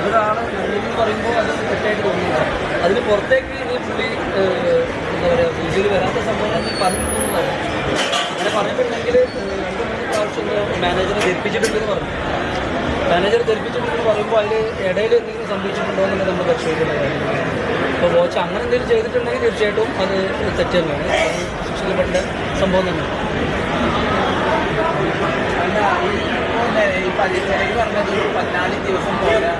ഒരാൾ എന്ന് പറയുമ്പോൾ അത് തെറ്റായിട്ട് തോന്നുന്നില്ല. അതിന് പുറത്തേക്ക് ഈ പുള്ളി എന്താ പറയുക ഫീസിൽ വരാത്ത സംഭവം നീ പറഞ്ഞിട്ടുള്ളതാണ്. അങ്ങനെ പറഞ്ഞിട്ടുണ്ടെങ്കിൽ 2-3 പ്രാവശ്യം മാനേജറെ ധരിപ്പിച്ചിട്ടുണ്ടെന്ന് പറഞ്ഞു. മാനേജർ ധരിപ്പിച്ചിട്ടുണ്ടെന്ന് പറയുമ്പോൾ അതിൽ ഇടയിൽ എന്തെങ്കിലും സംഭവിച്ചിട്ടുണ്ടോ എന്നുള്ളത് നമ്മൾ പരിശോധിക്കേണ്ട കാര്യമാണ്. അപ്പോൾ വാച്ച് അങ്ങനെ എന്തെങ്കിലും ചെയ്തിട്ടുണ്ടെങ്കിൽ തീർച്ചയായിട്ടും അത് തെറ്റ് തന്നെയാണ്, ശിക്ഷിക്കപ്പെട്ട സംഭവം തന്നെയാണ്. ഈ പരീക്ഷയിലേക്ക് പറഞ്ഞത് 14 ദിവസം പോലെ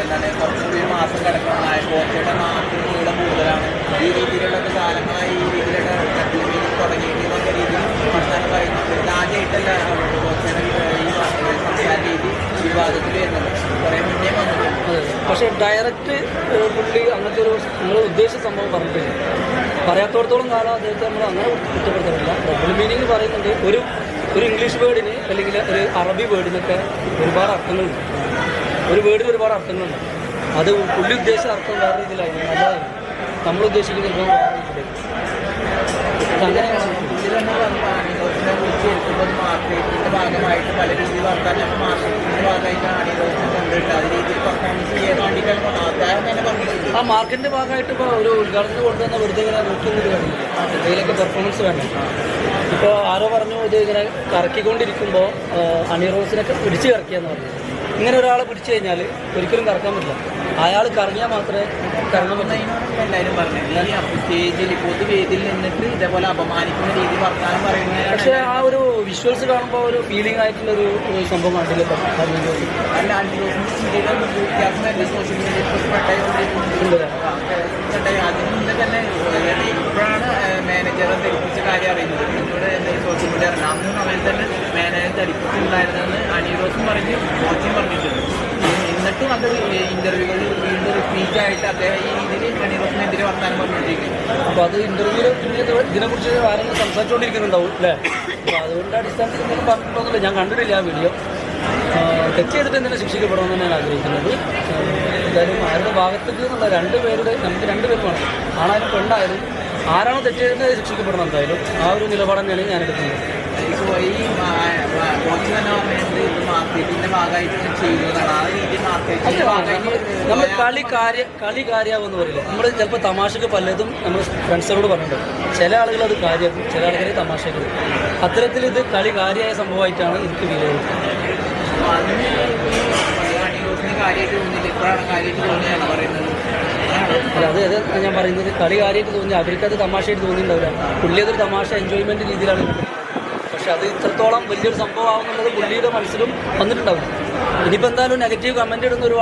എന്താണ് കുറച്ചുകൂടി ഒരു മാസം കിടക്കണം, കോച്ചയുടെ മാർക്കിന് നീളം കൂടുതലാണ്, ഈ രീതിയിലുള്ള കാലങ്ങളായി ഈ രീതിയിലുള്ള തുടങ്ങിയിട്ട് എന്നൊക്കെ രീതിയിൽ വർത്താനം പറയുന്നുണ്ട്. ആദ്യമായിട്ടല്ല കോച്ചയുടെ ഈ സംസാര രീതി വിവാദത്തിൽ വരുന്നത്, കുറേ മുന്നേ വന്നിട്ടുണ്ട്. പക്ഷേ ഡയറക്റ്റ് പുള്ളി അങ്ങനത്തെ ഒരു നിങ്ങൾ ഉദ്ദേശിച്ച സംഭവം പറഞ്ഞിട്ടില്ല. പറയാത്തോടത്തോളം കാലം അദ്ദേഹത്തെ നമ്മൾ അങ്ങനെ കുറ്റപ്പെടുത്തുന്നില്ല. ഡബിൾ മീനിങ് പറയുന്നുണ്ട്. ഒരു ഇംഗ്ലീഷ് വേർഡിന് അല്ലെങ്കിൽ ഒരു അറബി വേർഡിനൊക്കെ ഒരുപാട് അർത്ഥങ്ങളുണ്ട്. ഒരു വേർഡിന് ഒരുപാട് അർത്ഥങ്ങളുണ്ട്. അത് പുള്ളി ഉദ്ദേശിച്ച അർത്ഥം വേറെ രീതിയിലായിരുന്നു, നല്ലതായിരുന്നു. നമ്മൾ ഉദ്ദേശിക്കുന്ന ചിലപ്പോൾ വേറെ രീതിയിലായിരുന്നു. അങ്ങനെയാണ് മാർക്കറ്റിന്റെ ഭാഗമായിട്ട് പല രീതിയിൽ വർത്താൻ മാർക്കറ്റിന്റെ ഭാഗമായിട്ട് ആണികളൊക്കെ കൊണ്ടിട്ട് അത് രീതിയിൽ പെർഫോമൻസ് ചെയ്യാൻ വേണ്ടിയിട്ടാണ് അദ്ദേഹം തന്നെ പറഞ്ഞിട്ടുണ്ട്. ആ മാർക്കറ്റിന്റെ ഭാഗമായിട്ട് ഇപ്പോൾ ഒരു ഉദ്ഘാടനത്തിന് കൊണ്ടുവന്ന വെറുതെ ഇങ്ങനെ നോക്കിയൊന്നും കാര്യമില്ല. എന്തെങ്കിലുമൊക്കെ പെർഫോമൻസ് വേണം. ഇപ്പോൾ ആരോ പറഞ്ഞു ഇത് ഇങ്ങനെ കറക്കിക്കൊണ്ടിരിക്കുമ്പോൾ അണിറോസിനൊക്കെ പിടിച്ച് കറക്കിയെന്ന് പറഞ്ഞു. ഇങ്ങനെ ഒരാളെ പിടിച്ചു കഴിഞ്ഞാൽ ഒരിക്കലും കറക്കാൻ പറ്റില്ല. അയാൾ കറങ്ങിയാൽ മാത്രമേ കറങ്ങാൻ പറ്റുന്നതിനോട് എല്ലാവരും പറഞ്ഞത് ഈ സ്റ്റേജിൽ പൊതുവേദിയിൽ നിന്നിട്ട് ഇതേപോലെ അപമാനിക്കുന്ന രീതി വർത്താനം പറയുന്നത്. പക്ഷേ ആ ഒരു വിഷ്വൽസ് കാണുമ്പോൾ ഒരു ഫീലിംഗ് ആയിട്ടുള്ളൊരു സംഭവം കണ്ടില്ല. അല്ല വ്യത്യാസം തന്നെ സോഷ്യൽ മീഡിയയിൽ സ്പ്രെഡായിക്കൊണ്ടിരിക്കുന്നുണ്ട്. അതിന് മുന്നേ തന്നെ ഇപ്പോഴാണ് മാനേജറെ ധരിപ്പിച്ച കാര്യം അറിയുന്നത്. പിന്നീട് എന്തെങ്കിലും സോഷ്യൽ മീഡിയ അറിഞ്ഞു അന്ന് സമയത്ത് തന്നെ മാനേജർ ധരിപ്പിച്ചിട്ടുണ്ടായിരുന്നെന്ന് അണിറോസും പറഞ്ഞ് കോച്ചും പറഞ്ഞിട്ടുണ്ട്. എന്നിട്ടും അത് ഇന്റർവ്യൂകളിൽ വീണ്ടും റിപ്പീറ്റായിട്ട് അദ്ദേഹം ഈ രീതിയിൽ അണിറോസിനെതിരെ വർത്താനം പറഞ്ഞുകൊണ്ടിരിക്കുന്നു. അപ്പോൾ അത് ഇന്റർവ്യൂവിൽ ഇതിനെക്കുറിച്ച് ആരെങ്കിലും സംസാരിച്ചുകൊണ്ടിരിക്കുന്നുണ്ടാവും അല്ലേ? അപ്പോൾ അതുകൊണ്ട് അടിസ്ഥാനത്തിൽ എന്തെങ്കിലും പറഞ്ഞിട്ടുണ്ടോന്നില്ല, ഞാൻ കണ്ടിട്ടില്ല ആ വീഡിയോ. തെറ്റ് ചെയ്തിട്ട് എന്തെങ്കിലും ശിക്ഷിക്കപ്പെടണമെന്ന് ഞാൻ ആഗ്രഹിക്കുന്നത്. എന്തായാലും ആരുടെ ഭാഗത്തേക്ക് എന്നുള്ള നമുക്ക് 2 പേരും വേണം, ആണായാലും പെണ്ണായാലും ആരാണോ തെറ്റ് ചെയ്തത് ശിക്ഷിക്കപ്പെടണം. എന്തായാലും ആ ഒരു നിലപാട് തന്നെയാണ് ഞാൻ എടുക്കുന്നത്. ഈ കോച്ച് തന്നെ പറഞ്ഞത് ഇത് മാർക്കറ്റിന്റെ ഭാഗമായിട്ട് ചെയ്യുന്നതാണ്. ആ രീതി മാർക്കറ്റിന്റെ ഭാഗമായിട്ട് നമ്മൾ കളി കാര്യമാവെന്ന് പറയില്ല. നമ്മൾ ചിലപ്പോൾ തമാശക്ക് പലതും നമ്മൾ ഫ്രണ്ട്സിനോട് പറഞ്ഞിട്ടുണ്ട്. ചില ആളുകൾ അത് കാര്യമാക്കും, ചില ആളുകൾ തമാശക്ക്. അത്തരത്തിൽ ഇത് കളി കാര്യമായ സംഭവമായിട്ടാണ് എനിക്ക് വിലയിരുത്തുന്നത്. അണിറോസിന് കാര്യമായിട്ട് തോന്നിയില്ല, ഇപ്പോഴാണ് കാര്യമായിട്ട് തോന്നിയാണ് പറയുന്നത്. അല്ല, അത് ഞാൻ പറയുന്നത് കളി കാര്യമായിട്ട് തോന്നി, അവർക്കത് തമാശയായിട്ട് തോന്നിയിട്ടുണ്ടാവില്ല. പുള്ളി അതൊരു തമാശ എൻജോയ്മെൻറ്റ് രീതിയിലാണ്. പക്ഷെ അത് ഇത്രത്തോളം വലിയൊരു സംഭവം ആവുന്നുള്ളത് പുള്ളിയുടെ മനസ്സിലും വന്നിട്ടുണ്ടാവും. ഇനിയിപ്പോൾ എന്തായാലും നെഗറ്റീവ് കമൻറ്റ് ഇടുന്ന ഒരുപാട്